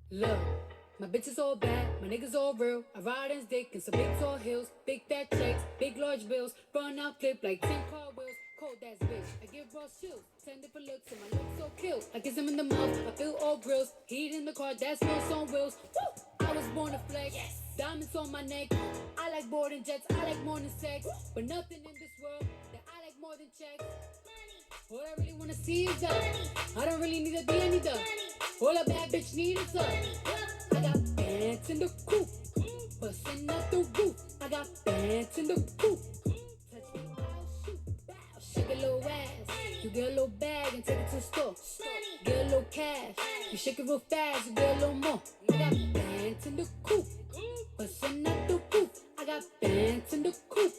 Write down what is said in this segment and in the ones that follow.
Look, my bitches all bad, my niggas all real. I ride in dick in some big tall hills, big fat checks, big large bills, run out flip like 10 car wheels. Cold ass bitch, I give raw chills, 10 different looks and my looks so kill. I kiss him in the mouth, I feel all grills, heat in the car, that's wheels on wheels. Woo! I was born to flex, yes. Diamonds on my neck. I like boarding jets, I like more than sex, but nothing in this world that I like more than checks. All I really wanna see is that I don't really need a D, I need the all a bad bitch need is up. I got bands in the coop, bustin' out the roof. I got bands in the coop. Touch me, I'll shoot. Bow, shake a little ass. You get a little bag and take it to the store. Get a little cash. You shake it real fast, you get a little more. I got bands in the coop, bustin' out the roof. I got bands in the coop,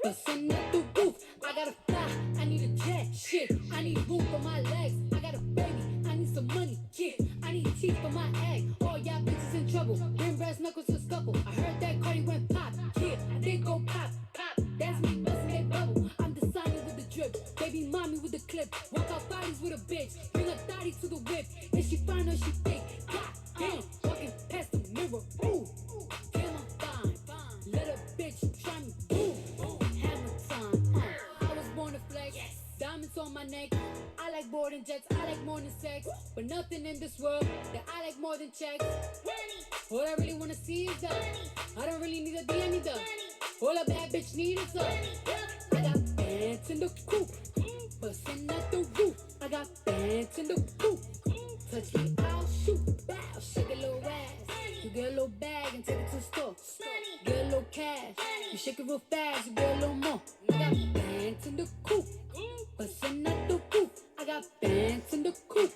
bustin' out the roof. I gotta fly, I need a jet. Shit, I need room for my legs. I got a baby, I need some money. Yeah, I need teeth for my egg. All y'all bitches in trouble. Bring brass knuckles to scuffle. I heard that Cardi went pop. Yeah, they go pop, pop. That's me busting that bubble. I'm the Sonny with the drip. Baby mommy with the clip. Walk out bodies with a bitch. Bring a thotty to the whip. Is she fine or she fake? God damn, walking past the mirror. Ooh, damn, I'm fine. Let a bitch try me. Boom, hammer time. I was born to flex. Diamonds on my neck. I like boarding jets. I like more than sex, but nothing in this world that I like more than checks. All I really wanna see is that I don't really need a D, I need the all a bad bitch need is up. I got bands in the coop, bustin' out the roof. I got bands in the coop. Touch me, I'll shoot. Bow, shake a little ass. You get a little bag and take it to the store. Get a little cash. You shake it real fast, you get a little more. I got bands in the coop, bustin' out the roof. I got bands in the coop.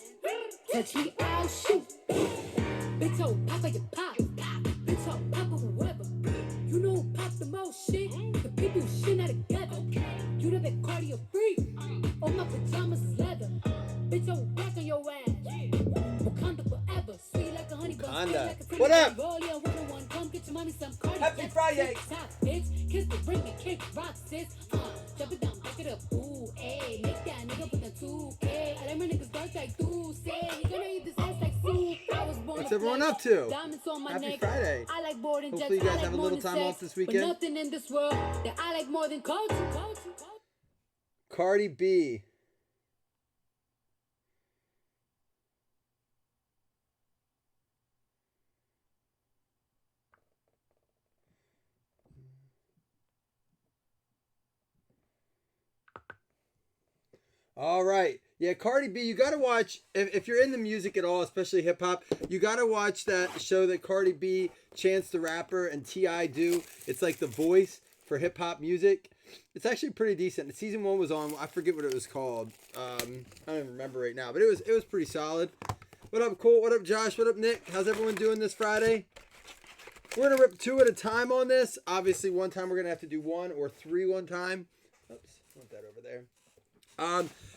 Touch me, I'll shoot. Bitch, oh, papa, you pop. Bitch, oh, papa, whoever. You know who pop the most shit? The people who shit not together. You know that cardio freak. All my pajamas is leather. Bitch, oh, back on your ass. Wakanda forever. Sweet like a honey bun. Wakanda. What up? Come get your mommy some cardi. Happy Friday. Top, bitch. Kiss the ring and kick rock, sis. Jump it down, back it up. Ooh, ayy. Make that nigga put the 2K. I like my niggas dark like you say. He gonna eat this ass like soup. I was born. What's everyone up to? Diamonds on my Happy neck. Friday. I like boarding jets. Hopefully you guys I like have a more little than time sex, off this but weekend. nothing in this world that I like more than culture. Cardi B. All right. Yeah, Cardi B, you got to watch, if you're into music at all, especially hip hop, you got to watch that show that Cardi B, Chance the Rapper, and T.I. do. It's like The Voice for hip hop music. It's actually pretty decent. Season 1 was on, I forget what it was called. I don't even remember right now, but it was pretty solid. What up, Colt? What up, Josh? What up, Nick? How's everyone doing this Friday? We're going to rip 2 at a time on this. Obviously, one time we're going to have to do 1 or 3 one time. Oops, want that over there.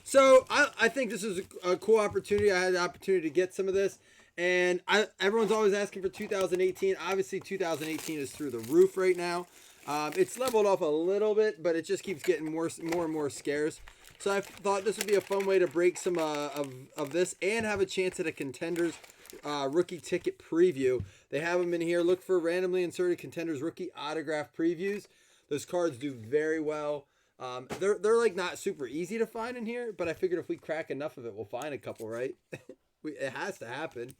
So I think this is a cool opportunity. I had the opportunity to get some of this, and everyone's always asking for 2018. Obviously, 2018 is through the roof right now. It's leveled off a little bit, but it just keeps getting more and more scarce. So I thought this would be a fun way to break some of this and have a chance at a Contenders rookie ticket preview. They have them in here. Look for randomly inserted Contenders rookie autograph previews. Those cards do very well. They're like not super easy to find in here, but I figured if we crack enough of it, we'll find a couple, right? It has to happen.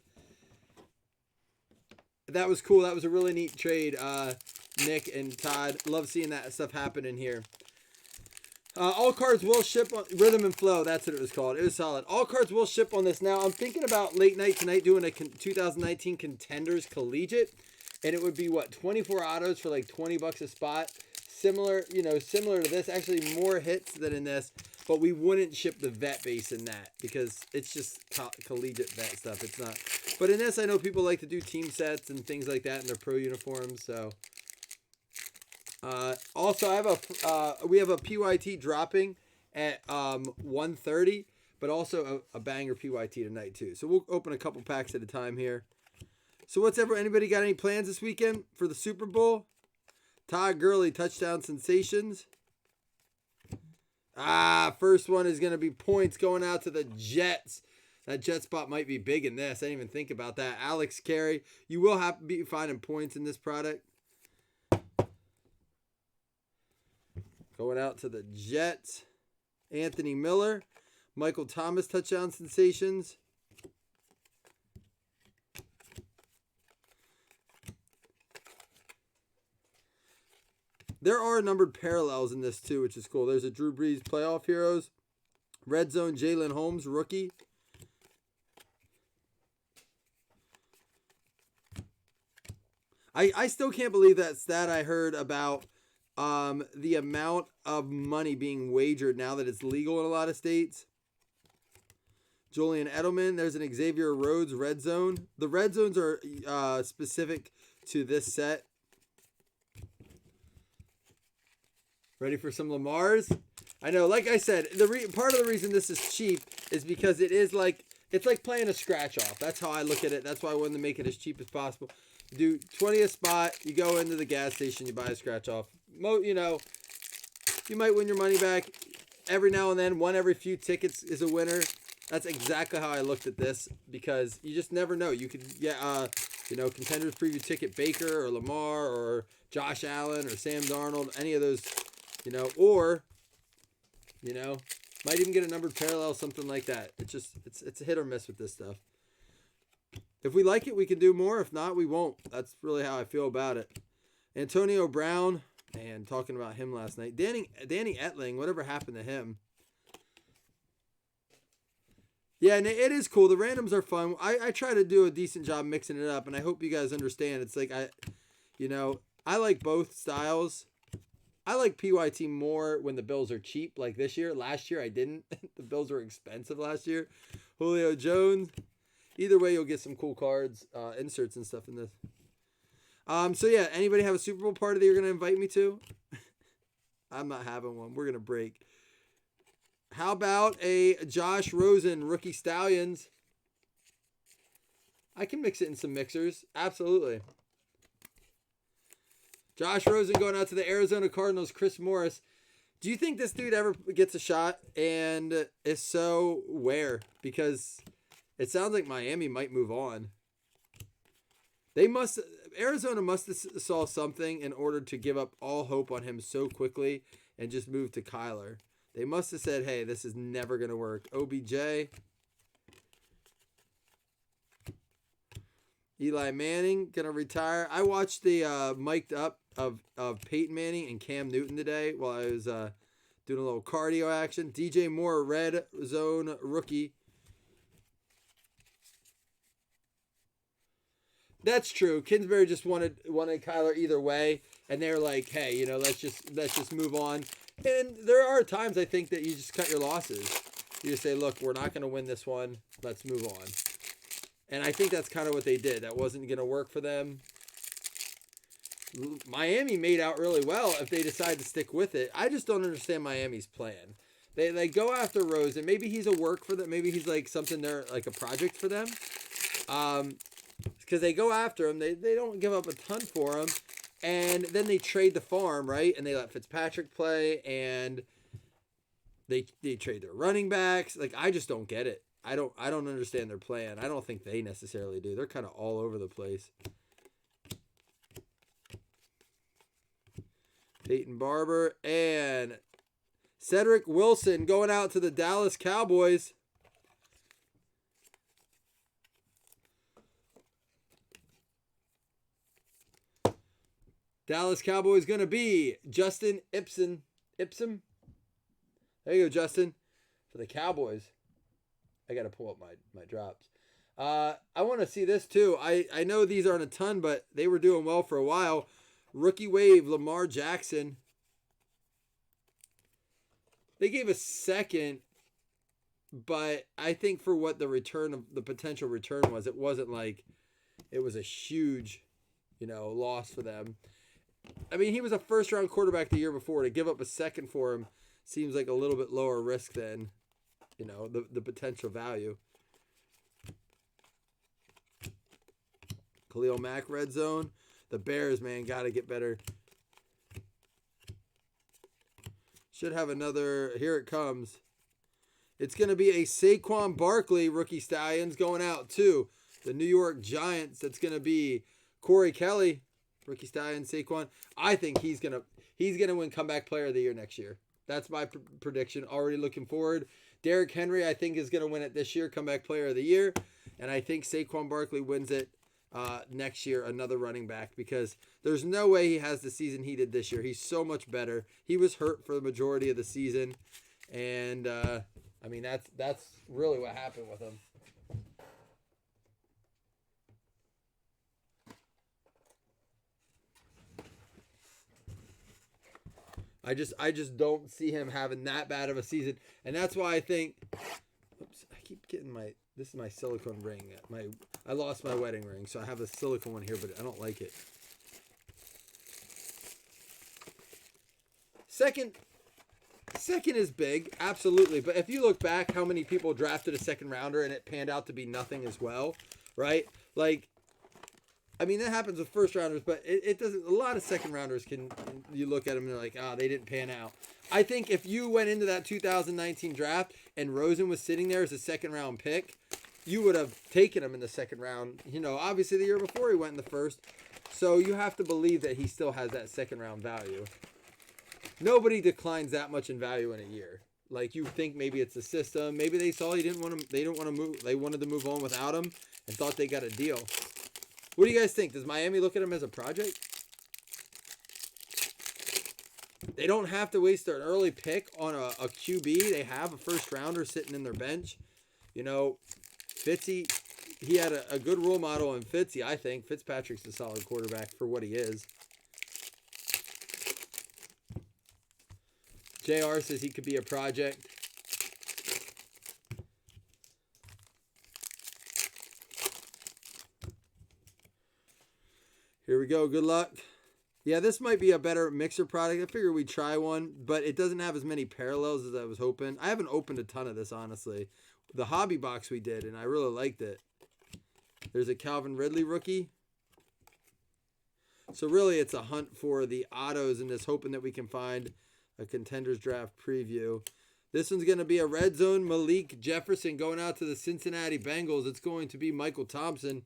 That was cool. That was a really neat trade, Nick and Todd. Love seeing that stuff happen in here. All cards will ship on Rhythm and Flow. That's what it was called. It was solid. All cards will ship on this. Now, I'm thinking about late night tonight doing a 2019 Contenders Collegiate, and it would be, 24 autos for like $20 a spot. Similar to this, actually more hits than in this, but we wouldn't ship the vet base in that because it's just collegiate vet stuff. It's not. But in this, I know people like to do team sets and things like that in their pro uniforms. So, also we have a PYT dropping at 1:30, but also a banger PYT tonight too. So we'll open a couple packs at a time here. So anybody got any plans this weekend for the Super Bowl? Todd Gurley, touchdown sensations. First one is going to be points going out to the Jets. That jet spot might be big in this. I didn't even think about that. Alex Carey. You will have to be finding points in this product. Going out to the Jets. Anthony Miller. Michael Thomas touchdown sensations. There are numbered parallels in this too, which is cool. There's a Drew Brees playoff heroes. Red zone Jalen Holmes rookie. I still can't believe that stat I heard about the amount of money being wagered now that it's legal in a lot of states. Julian Edelman. There's an Xavier Rhodes red zone. The red zones are specific to this set. Ready for some Lamars? I know, like I said, part of the reason this is cheap is because it's like playing a scratch off. That's how I look at it. That's why I wanted to make it as cheap as possible. You do 20 a spot. You go into the gas station. You buy a scratch off. You might win your money back every now and then. One every few tickets is a winner. That's exactly how I looked at this because you just never know. You could get, contenders preview ticket Baker or Lamar or Josh Allen or Sam Darnold, any of those, might even get a numbered parallel, something like that. It's a hit or miss with this stuff. If we like it, we can do more. If not, we won't. That's really how I feel about it. Antonio Brown, man, talking about him last night. Danny Etling, whatever happened to him? Yeah, and it is cool. The randoms are fun. I try to do a decent job mixing it up, and I hope you guys understand. It's like I like both styles. I like PYT more when the bills are cheap, like this year. Last year I didn't. The bills were expensive last year. Julio Jones. Either way, you'll get some cool cards, inserts and stuff in this. So yeah, anybody have a Super Bowl party that you're gonna invite me to? I'm not having one. We're gonna break. How about a Josh Rosen rookie Stallions? I can mix it in some mixers. Absolutely. Josh Rosen going out to the Arizona Cardinals. Chris Morris. Do you think this dude ever gets a shot? And if so, where? Because it sounds like Miami might move on. Arizona must have saw something in order to give up all hope on him so quickly and just move to Kyler. They must have said, hey, this is never going to work. OBJ. Eli Manning going to retire. I watched the mic'd up of Peyton Manning and Cam Newton today while I was doing a little cardio action. DJ Moore, red zone rookie. That's true. Kingsbury just wanted Kyler either way, and they're like, hey, let's just move on. And there are times I think that you just cut your losses. You just say, look, we're not going to win this one. Let's move on. And I think that's kind of what they did. That wasn't going to work for them. Miami made out really well if they decide to stick with it. I just don't understand Miami's plan. They go after Rosen. Maybe he's a work for them. Maybe he's like something they're like a project for them. Because they go after him. They don't give up a ton for him. And then they trade the farm, right? And they let Fitzpatrick play. And they trade their running backs. Like, I just don't get it. I don't understand their plan. I don't think they necessarily do. They're kind of all over the place. Peyton Barber and Cedric Wilson going out to the Dallas Cowboys. Dallas Cowboys going to be Justin Ipsum. There you go, Justin, for the Cowboys. I got to pull up my drops. I want to see this too. I know these aren't a ton, but they were doing well for a while. Rookie wave, Lamar Jackson. They gave a second, but I think for what the potential return was, it wasn't like it was a huge, loss for them. I mean, he was a first-round quarterback the year before. To give up a second for him seems like a little bit lower risk than, the potential value. Khalil Mack, red zone. The Bears, man, got to get better. Should have another. Here it comes. It's going to be a Saquon Barkley rookie stallions going out to the New York Giants. That's going to be Corey Kelly, rookie stallion Saquon. I think he's gonna win comeback player of the year next year. That's my prediction. Already looking forward. Derrick Henry, I think, is going to win it this year, comeback player of the year. And I think Saquon Barkley wins it next year, another running back, because there's no way he has the season he did this year. He's so much better. He was hurt for the majority of the season. And, I mean, that's really what happened with him. I just don't see him having that bad of a season. And that's why I think, oops, I keep getting this is my silicone ring. I lost my wedding ring, so I have a silicone one here, but I don't like it. Second is big, absolutely. But if you look back, how many people drafted a second rounder and it panned out to be nothing as well, right? Like, I mean, that happens with first rounders, but it doesn't. A lot of second rounders you look at them and they're like, they didn't pan out. I think if you went into that 2019 draft and Rosen was sitting there as a second round pick, you would have taken him in the second round. You know, obviously the year before he went in the first. So you have to believe that he still has that second round value. Nobody declines that much in value in a year. Like, you think maybe it's the system. Maybe they saw they didn't want to move. They wanted to move on without him and thought they got a deal. What do you guys think? Does Miami look at him as a project? They don't have to waste their early pick on a QB. They have a first rounder sitting in their bench. You know, Fitzy, he had a good role model in Fitzy, I think. Fitzpatrick's a solid quarterback for what he is. JR says he could be a project. Here we go. Good luck. Yeah, this might be a better mixer product. I figured we'd try one, but it doesn't have as many parallels as I was hoping. I haven't opened a ton of this, honestly. The hobby box we did, and I really liked it. There's a Calvin Ridley rookie. So really, it's a hunt for the autos in this, hoping that we can find a contenders draft preview. This one's going to be a red zone Malik Jefferson going out to the Cincinnati Bengals. It's going to be Michael Thompson.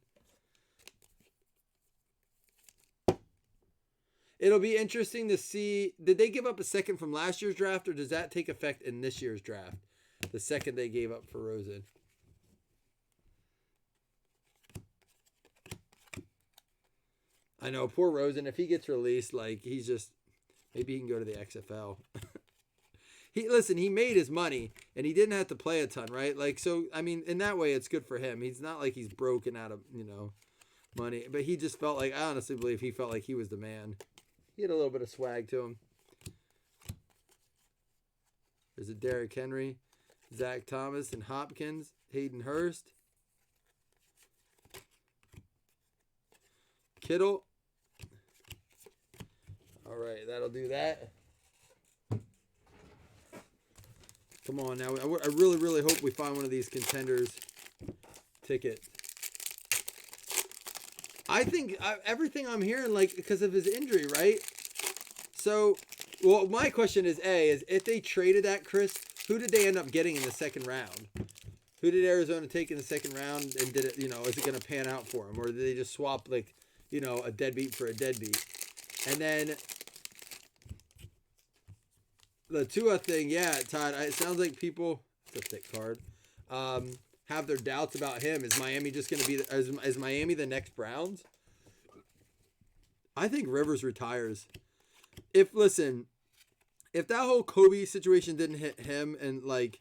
It'll be interesting to see, did they give up a second from last year's draft, or does that take effect in this year's draft? The second they gave up for Rosen. I know, poor Rosen, if he gets released, like, he's just, maybe he can go to the XFL. He made his money, and he didn't have to play a ton, right? Like, so, I mean, in that way, it's good for him. He's not like he's broken out of, money. But he just felt like, I honestly believe he felt like he was the man. He had a little bit of swag to him. There's a Derrick Henry, Zach Thomas, and Hopkins, Hayden Hurst, Kittle. All right, that'll do that. Come on now. I really, really hope we find one of these contenders tickets. I think everything I'm hearing, like, because of his injury, right? So, well, my question is if they traded that, Chris, who did they end up getting in the second round? Who did Arizona take in the second round, and did it, is it going to pan out for him? Or did they just swap, like, a deadbeat for a deadbeat? And then the Tua thing, yeah, Todd, it sounds like people, it's a thick card, have their doubts about him. Is Miami just going to be, is Miami the next Browns? I think Rivers retires. If that whole Kobe situation didn't hit him and, like,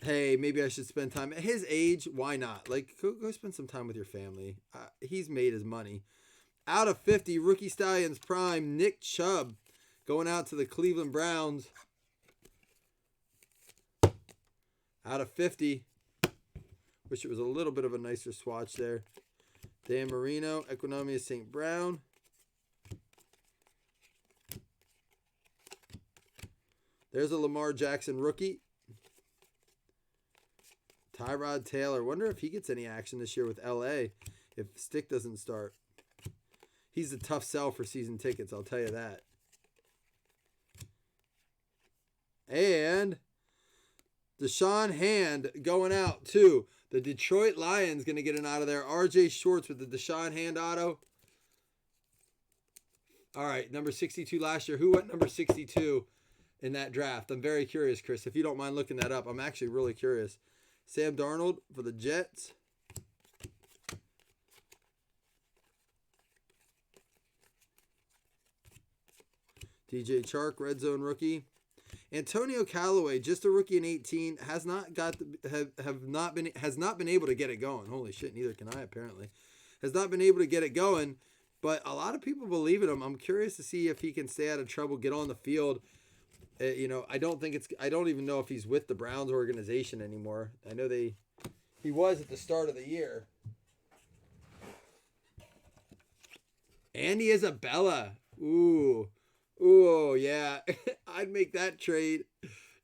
hey, maybe I should spend time at his age, why not? Like, go spend some time with your family. He's made his money. Out of 50, Rookie Stallions Prime, Nick Chubb going out to the Cleveland Browns. Out of 50. Wish it was a little bit of a nicer swatch there. Dan Marino, Economia St. Brown. There's a Lamar Jackson rookie. Tyrod Taylor. Wonder if he gets any action this year with LA if Stick doesn't start. He's a tough sell for season tickets, I'll tell you that. Deshaun Hand going out to the Detroit Lions. Going to get an out of there. R.J. Shorts with the Deshaun Hand auto. All right, number 62 last year. Who went number 62 in that draft? I'm very curious, Chris. If you don't mind looking that up, I'm actually really curious. Sam Darnold for the Jets. DJ Chark, red zone rookie. Antonio Callaway, just a rookie in 18, has not been able to get it going. Holy shit, neither can I apparently. Has not been able to get it going, but a lot of people believe in him. I'm curious to see if he can stay out of trouble, get on the field. I don't even know if he's with the Browns organization anymore. I know he was at the start of the year. Andy Isabella. Ooh, yeah. I'd make that trade.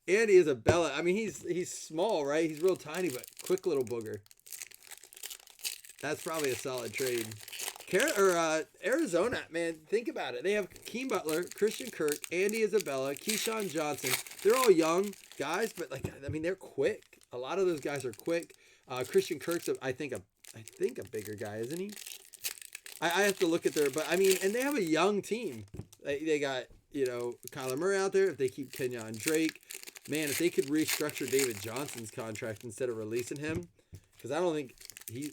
Andy Isabella. I mean, he's small, right? He's real tiny, but quick little booger. That's probably a solid trade. Arizona, man, think about it. They have Keem Butler, Christian Kirk, Andy Isabella, Keyshawn Johnson. They're all young guys, but they're quick. A lot of those guys are quick. Christian Kirk's, I think a bigger guy, isn't he? I have to look at their, but I mean, and they have a young team. They got, Kyler Murray out there. If they keep Kenyon Drake, man, if they could restructure David Johnson's contract instead of releasing him, because I don't think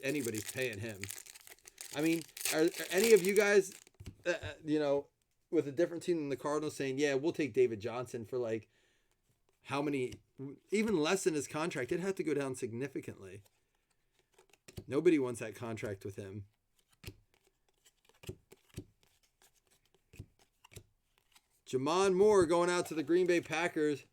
anybody's paying him. I mean, are any of you guys, with a different team than the Cardinals saying, yeah, we'll take David Johnson for how many, even less than his contract? It'd have to go down significantly. Nobody wants that contract with him. Jamon Moore going out to the Green Bay Packers.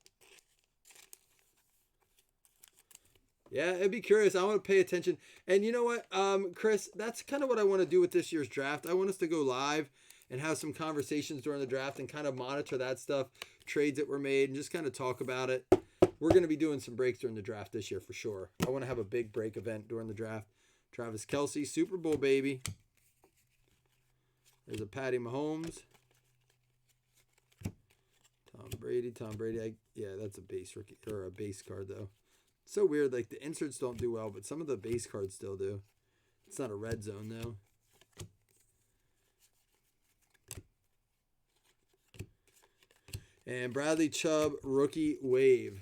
Yeah, I'd be curious. I want to pay attention. And you know what, Chris, that's kind of what I want to do with this year's draft. I want us to go live and have some conversations during the draft and kind of monitor that stuff, trades that were made, and just kind of talk about it. We're going to be doing some breaks during the draft this year for sure. I want to have a big break event during the draft. Travis Kelce, Super Bowl baby. There's a Patty Mahomes. Tom Brady. Yeah, that's a base rookie or a base card though. So weird, the inserts don't do well, but some of the base cards still do. It's not a red zone though. And Bradley Chubb, rookie wave.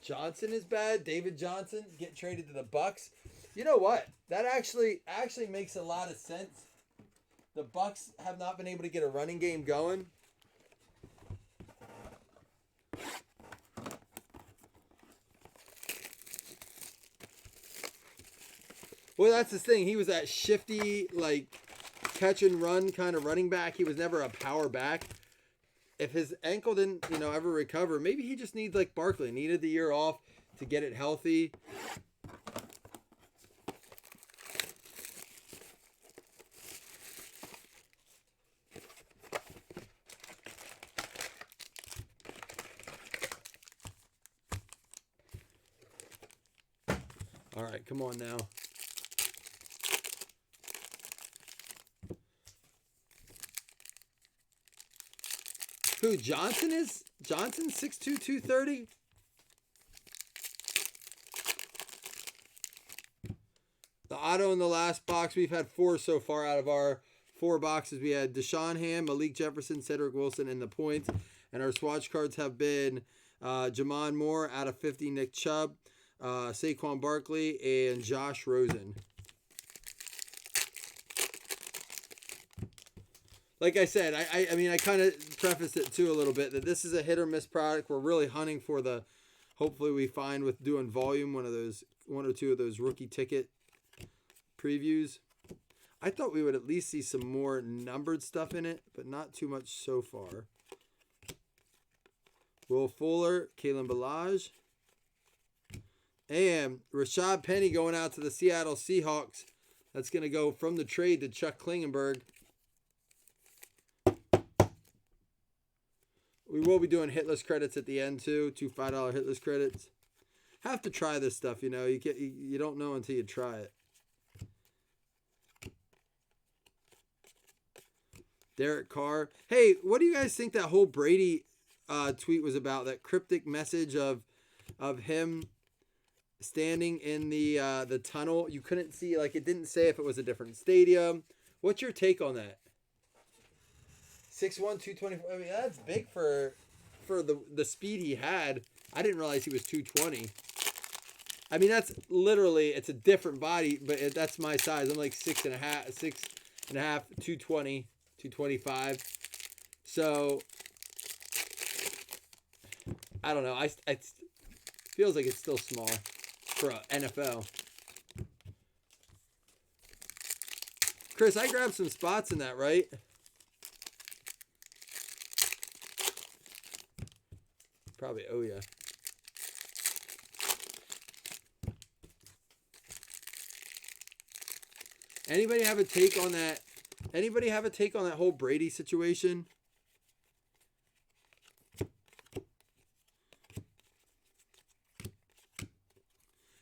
Johnson is bad. David Johnson get traded to the Bucks. You know what? That actually makes a lot of sense. The Bucks have not been able to get a running game going. Well, that's the thing. He was that shifty, catch and run kind of running back. He was never a power back. If his ankle didn't, ever recover, maybe he just needs Barkley. Needed the year off to get it healthy. All right, come on now. Who, Johnson is? Johnson, 6'2", 230? The auto in the last box, we've had 4 so far out of our 4 boxes. We had Deshaun Ham, Malik Jefferson, Cedric Wilson in the points. And our swatch cards have been Jamon Moore out of 50, Nick Chubb, Saquon Barkley, and Josh Rosen. Like I said, I mean, I kind of prefaced it too a little bit that this is a hit or miss product. We're really hunting for hopefully we find with doing volume, one or two of those rookie ticket previews. I thought we would at least see some more numbered stuff in it, but not too much so far. Will Fuller, Kalen Ballage, and Rashad Penny going out to the Seattle Seahawks. That's going to go from the trade to Chuck Klingenberg. We will be doing hitless credits at the end too. 2 $5 hitless credits. Have to try this stuff, you don't know until you try it. Derek Carr. Hey, what do you guys think that whole Brady tweet was about? That cryptic message of him standing in the tunnel. You couldn't see, like, it didn't say if it was a different stadium. What's your take on that? 6'1", 224. I mean, that's big for the speed he had. I didn't realize he was 220. I mean, that's literally, it's a different body, but that's my size. I'm like 6'1", 220, 225. So I don't know. It feels like it's still small for NFL. Chris, I grabbed some spots in that, right? Probably owe ya. Anybody have a take on that? Anybody have a take on that whole Brady situation?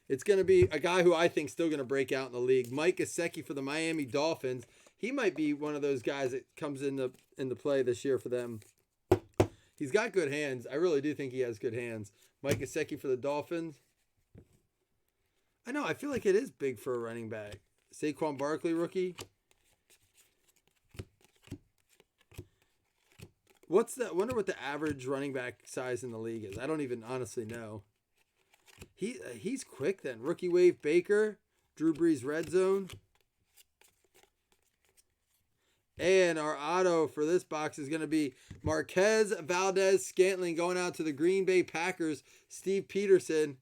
It's going to be a guy who I think is still going to break out in the league. Mike Gesicki for the Miami Dolphins. He might be one of those guys that comes into play this year for them. He's got good hands. I really do think he has good hands. Mike Gesicki for the Dolphins. I know. I feel like it is big for a running back. Saquon Barkley, rookie. Wonder what the average running back size in the league is. I don't even honestly know. He's quick then. Rookie wave Baker, Drew Brees red zone. And our auto for this box is going to be Marquez Valdez-Scantling going out to the Green Bay Packers. Steve Peterson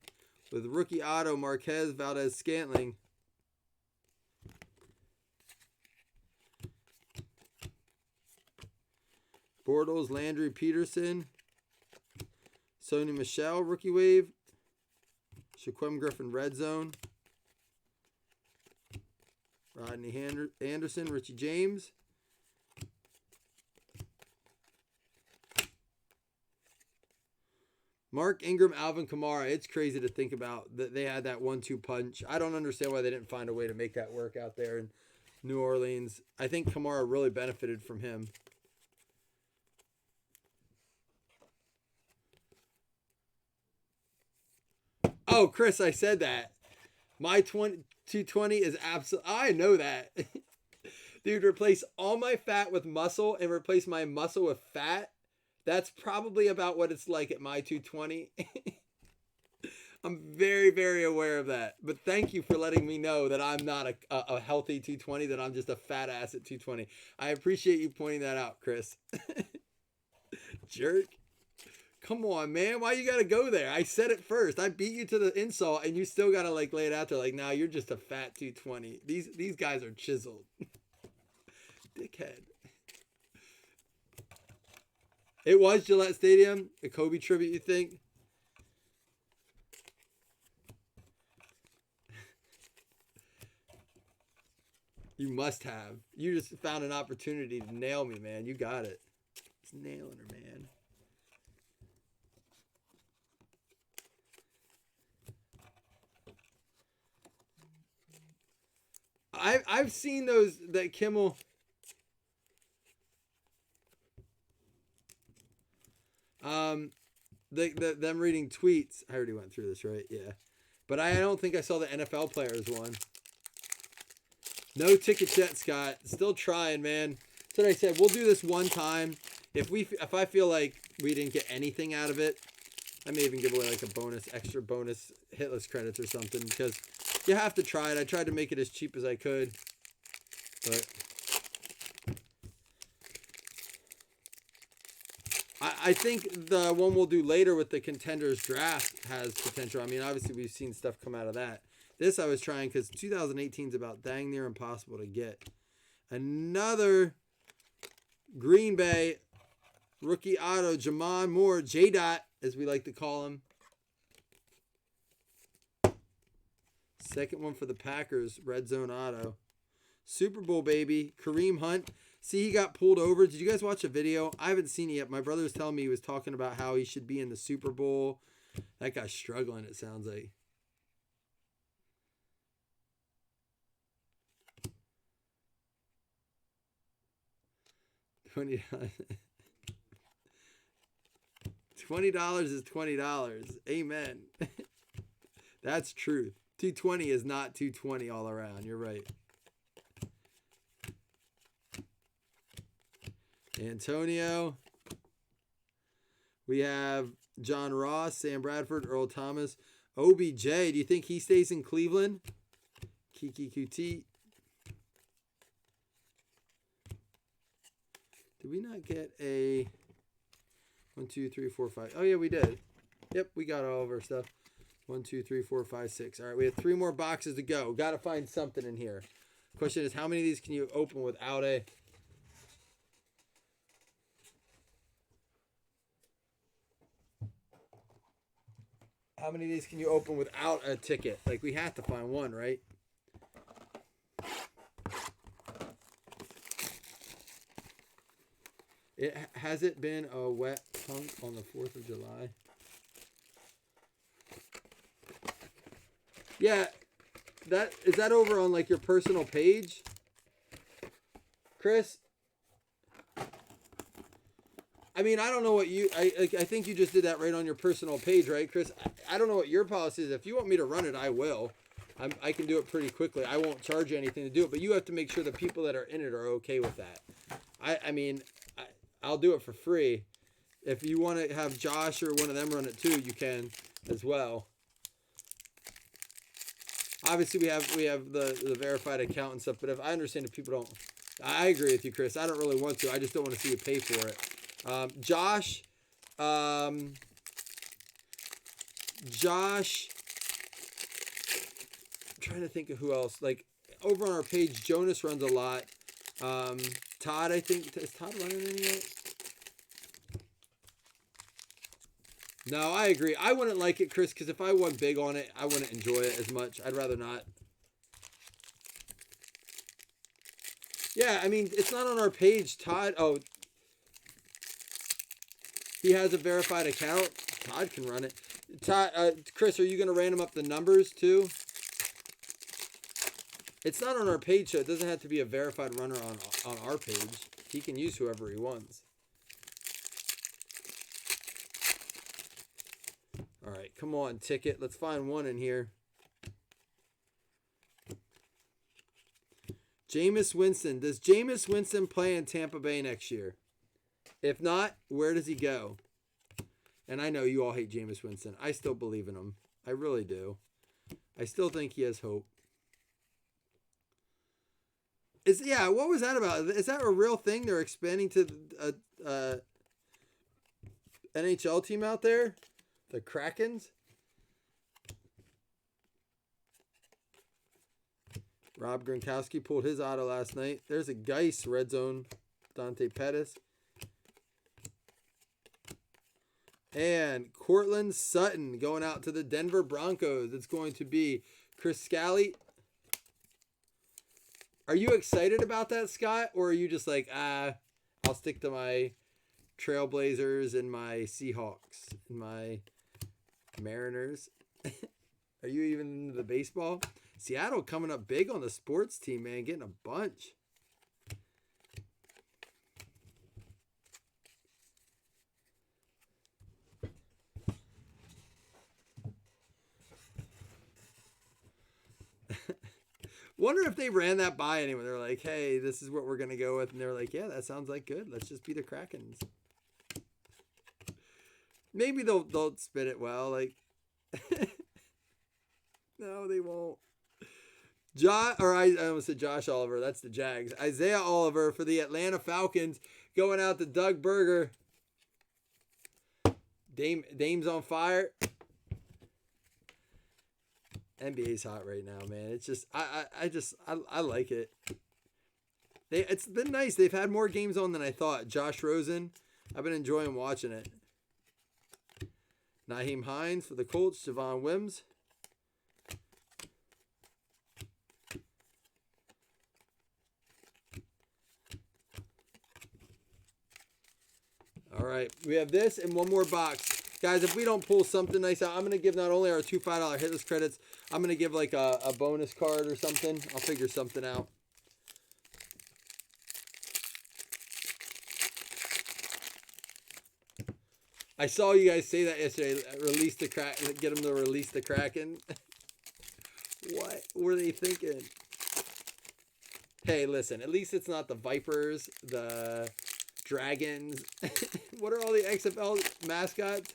with rookie auto Marquez Valdez-Scantling. Bortles, Landry, Peterson. Sony Michel, rookie wave. Shaquem Griffin, red zone. Rodney Anderson, Richie James. Mark Ingram, Alvin Kamara. It's crazy to think about that they had that 1-2 punch. I don't understand why they didn't find a way to make that work out there in New Orleans. I think Kamara really benefited from him. Oh, Chris, I said that. My 220 is absolute. I know that. Dude, replace all my fat with muscle and replace my muscle with fat. That's probably about what it's like at my 220. I'm very, very aware of that. But thank you for letting me know that I'm not a healthy 220, that I'm just a fat ass at 220. I appreciate you pointing that out, Chris. Jerk. Come on, man. Why you got to go there? I said it first. I beat you to the insult, and you still got to like lay it out there like, nah, you're just a fat 220. These guys are chiseled. Dickhead. It was Gillette Stadium, a Kobe tribute, you think? You must have. You just found an opportunity to nail me, man. You got it. It's nailing her, man. I've seen those that Kimmel. Them reading tweets. I already went through this, right? Yeah, but I don't think I saw the NFL players one. No tickets yet, Scott. Still trying, man. That's what I said. We'll do this one time. If I feel like we didn't get anything out of it, I may even give away like a extra bonus hitless credits or something, because you have to try it. I tried to make it as cheap as I could, but I think the one we'll do later with the contenders draft has potential. I mean, obviously we've seen stuff come out of that. This I was trying because 2018 is about dang near impossible to get. Another Green Bay rookie auto, Jamon Moore, J-Dot, as we like to call him. Second one for the Packers, red zone auto. Super Bowl baby, Kareem Hunt. See, he got pulled over. Did you guys watch a video? I haven't seen it yet. My brother was telling me he was talking about how he should be in the Super Bowl. That guy's struggling, it sounds like. $20. $20 is $20. Amen. That's truth. 220 is not 220 all around. You're right. Antonio. We have John Ross, Sam Bradford, Earl Thomas. OBJ, do you think he stays in Cleveland? Kiki QT. Did we not get a 1, 2, 3, 4, 5? Oh, yeah, we did. Yep, we got all of our stuff. 1, 2, 3, 4, 5, 6. All right, we have 3 more boxes to go. Got to find something in here. Question is, how many of these can you open without a... How many of these can you open without a ticket? Like, we have to find one, right? Has it been a wet punk on the 4th of July? Yeah, is that over on like your personal page, Chris? I mean, I don't know what you. I think you just did that right on your personal page, right, Chris? I don't know what your policy is. If you want me to run it, I will. I can do it pretty quickly. I won't charge you anything to do it, but you have to make sure the people that are in it are okay with that. I mean, I'll do it for free. If you want to have Josh or one of them run it too, you can as well. Obviously, we have the verified account and stuff, but if I understand if people don't, I agree with you, Chris. I don't really want to. I just don't want to see you pay for it. Josh, Josh, I'm trying to think of who else. Like over on our page, Jonas runs a lot. Todd, I think, is Todd running any yet? No, I agree. I wouldn't like it, Chris, because if I won big on it, I wouldn't enjoy it as much. I'd rather not. Yeah, I mean, it's not on our page. Todd, oh, he has a verified account. Todd can run it. Todd, Chris, are you going to random up the numbers too? It's not on our page, so it doesn't have to be a verified runner on our page. He can use whoever he wants. All right, come on, ticket. Let's find one in here. Jameis Winston. Does Jameis Winston play in Tampa Bay next year? If not, where does he go? And I know you all hate Jameis Winston. I still believe in him. I really do. I still think he has hope. What was that about? Is that a real thing? They're expanding to a NHL team out there? The Krakens? Rob Gronkowski pulled his auto last night. There's a Geis red zone. Dante Pettis. And Cortland Sutton going out to the Denver Broncos. It's going to be Chris Scally. Are you excited about that, Scott? Or are you just like, I'll stick to my Trailblazers and my Seahawks and my Mariners? Are you even into the baseball? Seattle coming up big on the sports team, man. Getting a bunch. Wonder if they ran that by anyone. They're like, hey, this is what we're going to go with. And they're like, yeah, that sounds like good. Let's just be the Krakens. Maybe they'll spin it well. Like, no, they won't. I almost said Josh Oliver. That's the Jags. Isaiah Oliver for the Atlanta Falcons going out to Doug Berger. Dame's on fire. NBA's hot right now, man. It's just I like it. It's been nice. They've had more games on than I thought. Josh Rosen, I've been enjoying watching it. Nyheim Hines for the Colts. Javon Wims. All right, we have this and one more box. Guys, if we don't pull something nice out, I'm going to give not only our 2 $5 hitless credits, I'm going to give like a bonus card or something. I'll figure something out. I saw you guys say that yesterday. Release the crack. Get them to release the Kraken. What were they thinking? Hey, listen. At least it's not the Vipers, the Dragons. What are all the XFL mascots?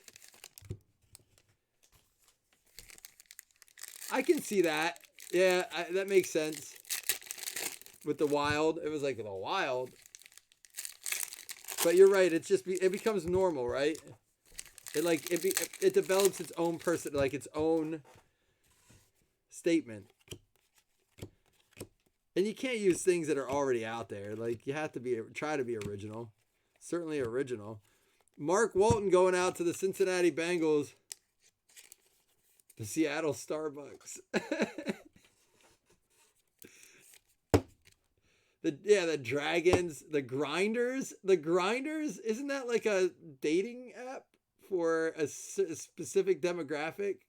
I can see that. Yeah, that makes sense. With the Wild, it was like the Wild. But you're right. It's just it becomes normal, right? It develops its own person, like its own statement. And you can't use things that are already out there. Like you have to try to be original. Certainly original. Mark Walton going out to the Cincinnati Bengals. The Seattle Starbucks. The Dragons, the Grinders. The Grinders, isn't that like a dating app for a specific demographic?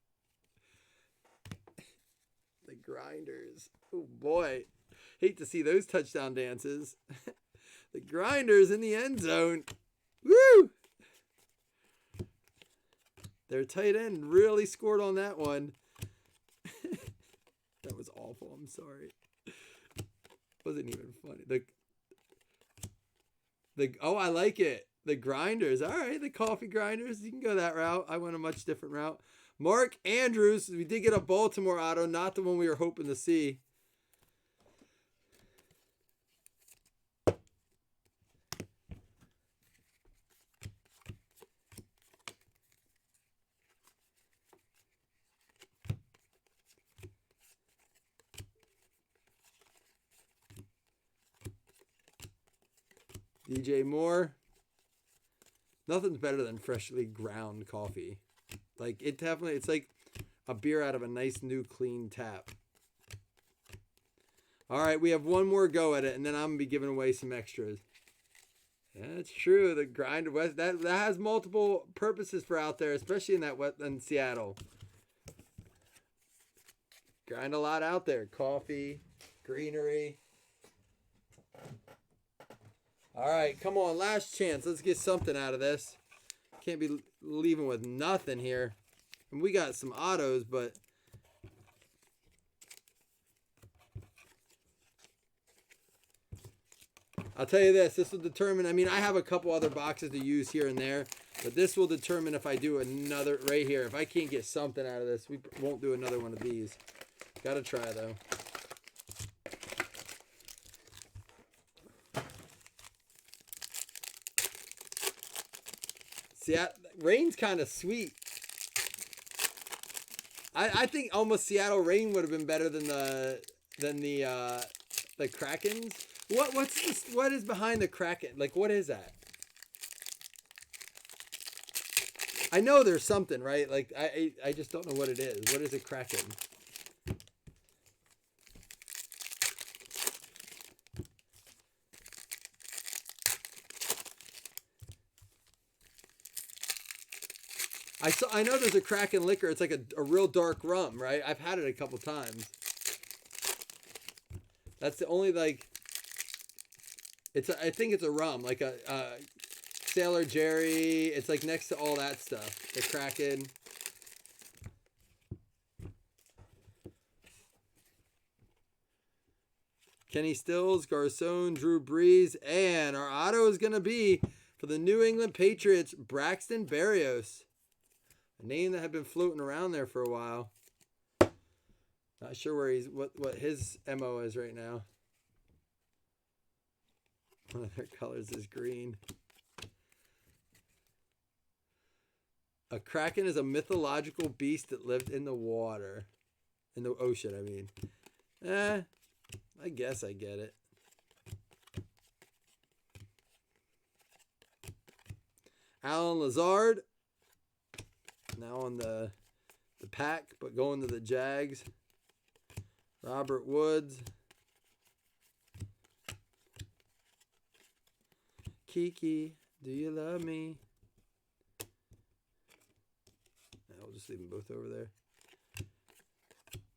The Grinders. Oh boy. Hate to see those touchdown dances. The Grinders in the end zone. Woo! Their tight end really scored on that one. That was awful. I'm sorry. Wasn't even funny. Oh, I like it. The Grinders. All right, the coffee grinders. You can go that route. I went a much different route. Mark Andrews. We did get a Baltimore auto, not the one we were hoping to see. DJ Moore. Nothing's better than freshly ground coffee. Like it's like a beer out of a nice new clean tap. All right, we have one more go at it, and then I'm gonna be giving away some extras. Yeah, that's true. The grind west that has multiple purposes for out there, especially in Seattle. Grind a lot out there. Coffee, greenery. All right, come on, last chance. Let's get something out of this. Can't be leaving with nothing here. And we got some autos, but I'll tell you this. This will determine. I mean, I have a couple other boxes to use here and there, but this will determine if I do another right here. If I can't get something out of this, we won't do another one of these. Got to try, though. See, rain's kind of sweet. I think almost Seattle rain would have been better than the Krakens. What is behind the Kraken? Like, what is that? I know there's something, right? Like I just don't know what it is. What is a Kraken? I know there's a Kraken liquor. It's like a real dark rum, right? I've had it a couple times. That's the only I think it's a rum, like a Sailor Jerry. It's like next to all that stuff. The Kraken. Kenny Stills, Garcon, Drew Brees, and our auto is going to be for the New England Patriots, Braxton Berrios. A name that had been floating around there for a while. Not sure where what his MO is right now. One of their colors is green. A Kraken is a mythological beast that lived in the water. In the ocean, I mean. I guess I get it. Alan Lazard. Now on the pack, but going to the Jags. Robert Woods. Kiki, do you love me? I'll just leave them both over there.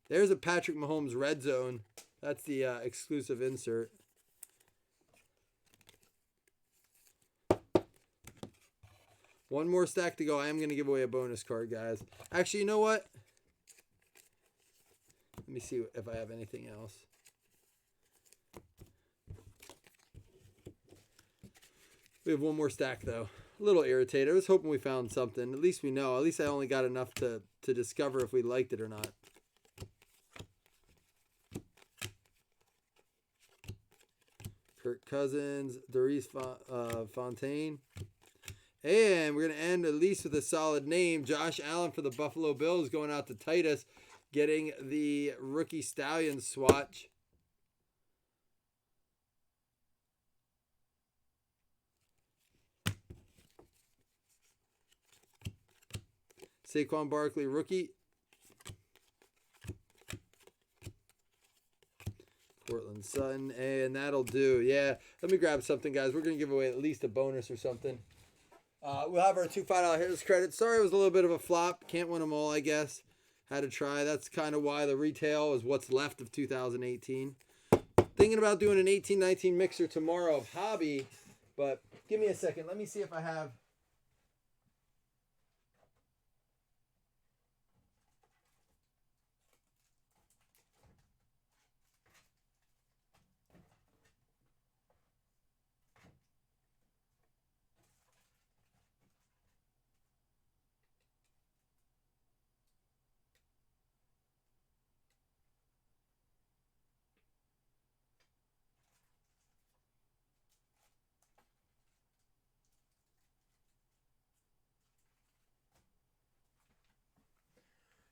There's a Patrick Mahomes red zone. That's the exclusive insert. One more stack to go. I am going to give away a bonus card, guys. Actually, you know what? Let me see if I have anything else. We have one more stack, though. A little irritated. I was hoping we found something. At least we know. At least I only got enough to discover if we liked it or not. Kirk Cousins, Doris Fontaine. And we're going to end at least with a solid name. Josh Allen for the Buffalo Bills going out to Titus, getting the rookie Stallion swatch. Saquon Barkley, rookie. Portland Sutton, and that'll do. Yeah, let me grab something, guys. We're going to give away at least a bonus or something. We'll have our two $5 hitters credits. Sorry, it was a little bit of a flop. Can't win them all, I guess. Had to try. That's kind of why the retail is what's left of 2018. Thinking about doing an 18-19 mixer tomorrow of hobby, but give me a second. Let me see if I have...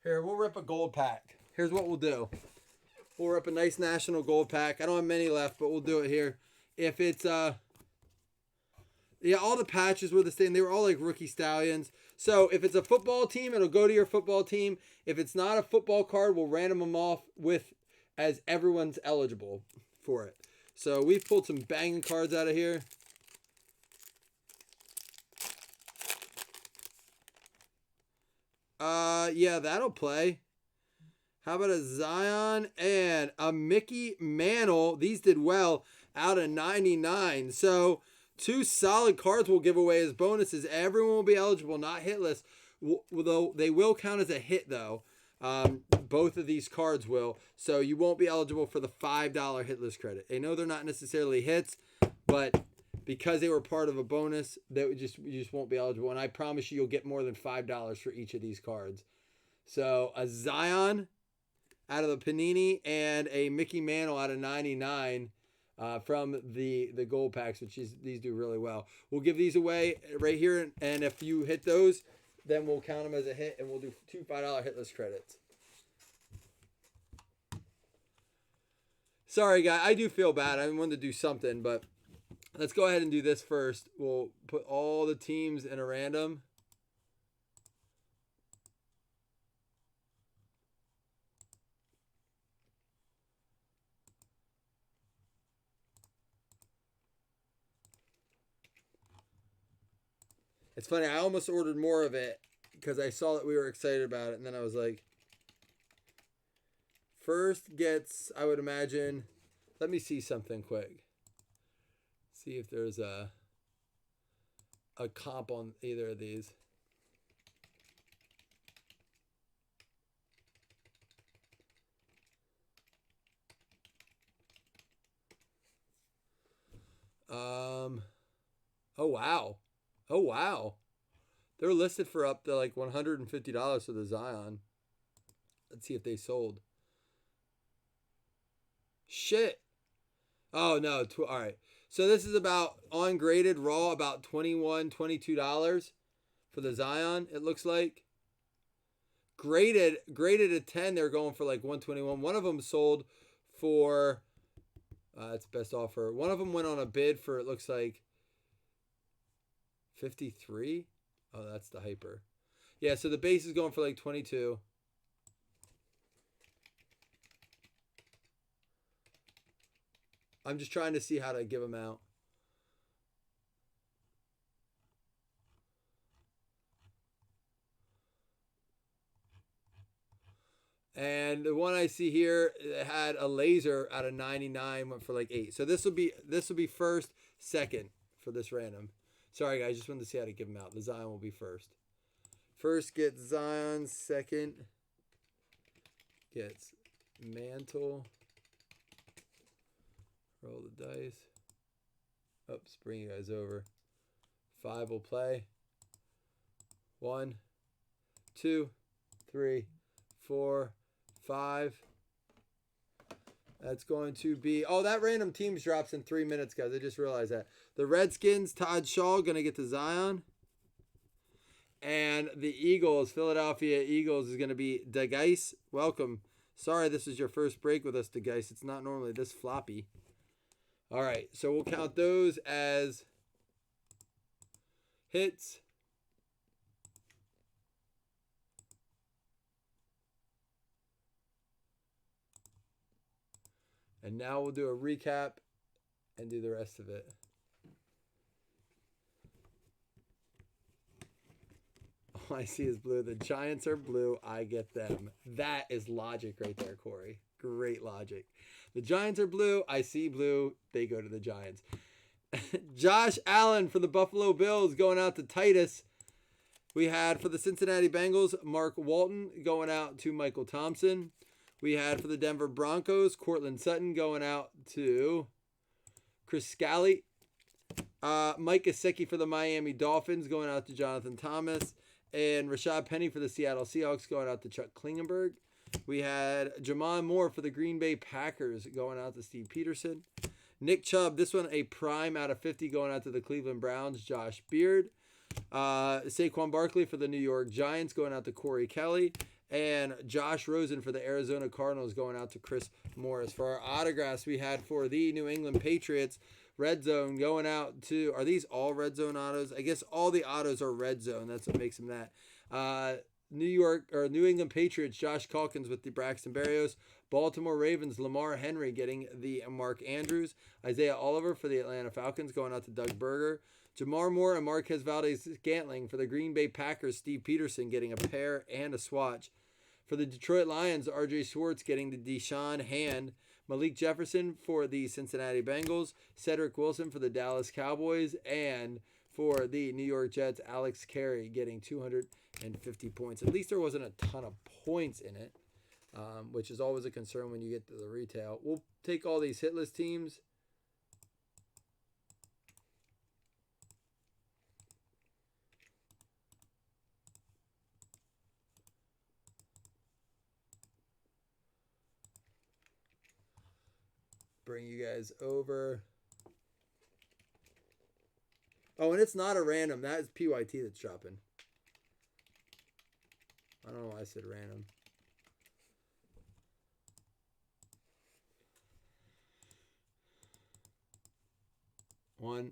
Here, we'll rip a gold pack. Here's what we'll do. We'll rip a nice national gold pack. I don't have many left, but we'll do it here. If it's, yeah, all the patches were the same. They were all like rookie Stallions. So if it's a football team, it'll go to your football team. If it's not a football card, we'll random them off with as everyone's eligible for it. So we've pulled some banging cards out of here. Yeah, that'll play. How about a Zion and a Mickey Mantle? These did well out of 99. So two solid cards we'll give away as bonuses. Everyone will be eligible, not hitless. Though they will count as a hit, though. Both of these cards will. So you won't be eligible for the $5 hitless credit. I know they're not necessarily hits, but because they were part of a bonus, you just won't be eligible. And I promise you, you'll get more than $5 for each of these cards. So a Zion out of the Panini and a Mickey Mantle out of 99 from the gold packs, which these do really well. We'll give these away right here, and if you hit those, then we'll count them as a hit, and we'll do two $5 hitless credits. Sorry, guys. I do feel bad. I wanted to do something, but let's go ahead and do this first. We'll put all the teams in a random. It's funny, I almost ordered more of it because I saw that we were excited about it, and then I was like, first gets, I would imagine, let me see something quick. See if there's a comp on either of these. Oh wow. Oh wow. They're listed for up to like $150 for the Zion. Let's see if they sold. Shit. Oh no, all right. So this is about ungraded raw, about $21, $22 for the Zion, it looks like. Graded at 10, they're going for like $121. One of them sold for it's best offer. One of them went on a bid for, it looks like, $53. Oh, that's the hyper. Yeah, so the base is going for like $22. I'm just trying to see how to give them out. And the one I see here had a laser out of 99, went for like 8. So this will be first, second for this random. Sorry, guys. Just wanted to see how to give them out. The Zion will be first. First gets Zion. Second gets Mantle. Roll the dice. Oops, bring you guys over. 5 will play. 1, 2, 3, 4, 5. That's going to be... Oh, that random teams drops in 3 minutes, guys. I just realized that. The Redskins, Todd Shaw, going to get to Zion. And the Eagles, Philadelphia Eagles, is going to be DeGeis. Welcome. Sorry this is your first break with us, DeGeis. It's not normally this floppy. All right, so we'll count those as hits. And now we'll do a recap and do the rest of it. All I see is blue. The Giants are blue. I get them. That is logic right there, Corey. Great logic. The Giants are blue. I see blue. They go to the Giants. Josh Allen for the Buffalo Bills going out to Titus. We had for the Cincinnati Bengals, Mark Walton going out to Michael Thompson. We had for the Denver Broncos, Cortland Sutton going out to Chris Scally. Mike Gesicki for the Miami Dolphins going out to Jonathan Thomas. And Rashad Penny for the Seattle Seahawks going out to Chuck Klingenberg. We had Jamon Moore for the Green Bay Packers going out to Steve Peterson. Nick Chubb, this one a prime out of 50 going out to the Cleveland Browns, Josh Beard. Saquon Barkley for the New York Giants going out to Corey Kelly. And Josh Rosen for the Arizona Cardinals going out to Chris Morris. For our autographs, we had for the New England Patriots, Red Zone going out to... Are these all Red Zone autos? I guess all the autos are Red Zone. That's what makes them that. New England Patriots, Josh Calkins with the Braxton Berrios. Baltimore Ravens, Lamar Henry getting the Mark Andrews. Isaiah Oliver for the Atlanta Falcons going out to Doug Berger. Jamar Moore and Marquez Valdez-Scantling for the Green Bay Packers, Steve Peterson getting a pair and a swatch. For the Detroit Lions, R.J. Schwartz getting the Deshaun Hand. Malik Jefferson for the Cincinnati Bengals. Cedric Wilson for the Dallas Cowboys. And for the New York Jets, Alex Carey getting 250 points. At least there wasn't a ton of points in it, which is always a concern when you get to the retail. We'll take all these hitless teams. Bring you guys over. Oh, and it's not a random. That is PYT that's dropping. I don't know why I said random. One,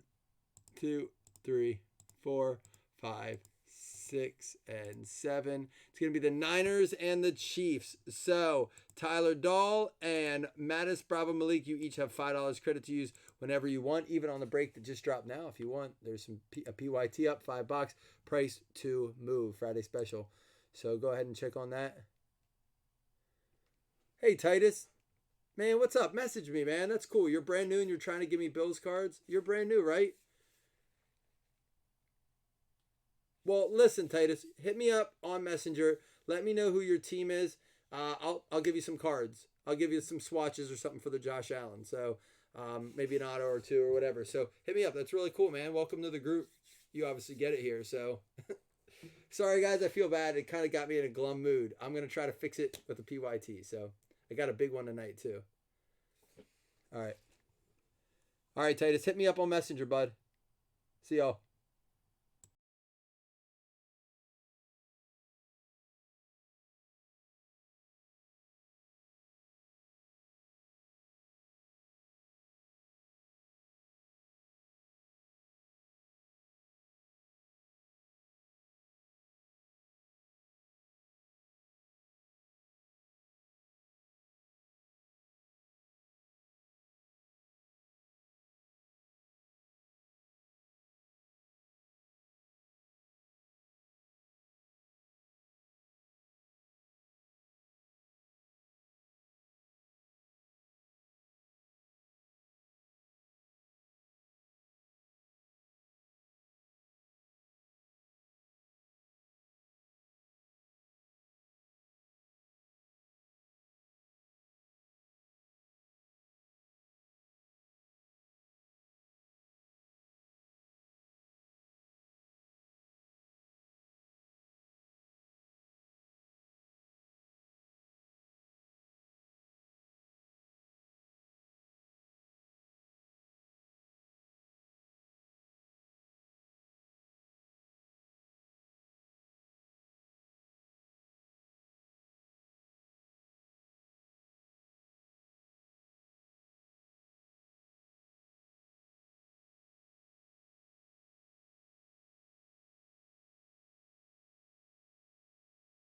2, 3, 4, 5, 6, and 7. It's going to be the Niners and the Chiefs. So Tyler Dahl and Mattis Bravo Malik, you each have $5 credit to use whenever you want, even on the break that just dropped now. If you want, there's a PYT up, $5. Price to move, Friday special. So go ahead and check on that. Hey, Titus. Man, what's up? Message me, man. That's cool. You're brand new and you're trying to give me Bills cards. You're brand new, right? Well, listen, Titus. Hit me up on Messenger. Let me know who your team is. I'll give you some cards. I'll give you some swatches or something for the Josh Allen. So maybe an auto or two or whatever. So hit me up. That's really cool, man. Welcome to the group. You obviously get it here. So sorry, guys. I feel bad. It kind of got me in a glum mood. I'm going to try to fix it with the PYT. So I got a big one tonight, too. All right. All right, Titus. Hit me up on Messenger, bud. See y'all.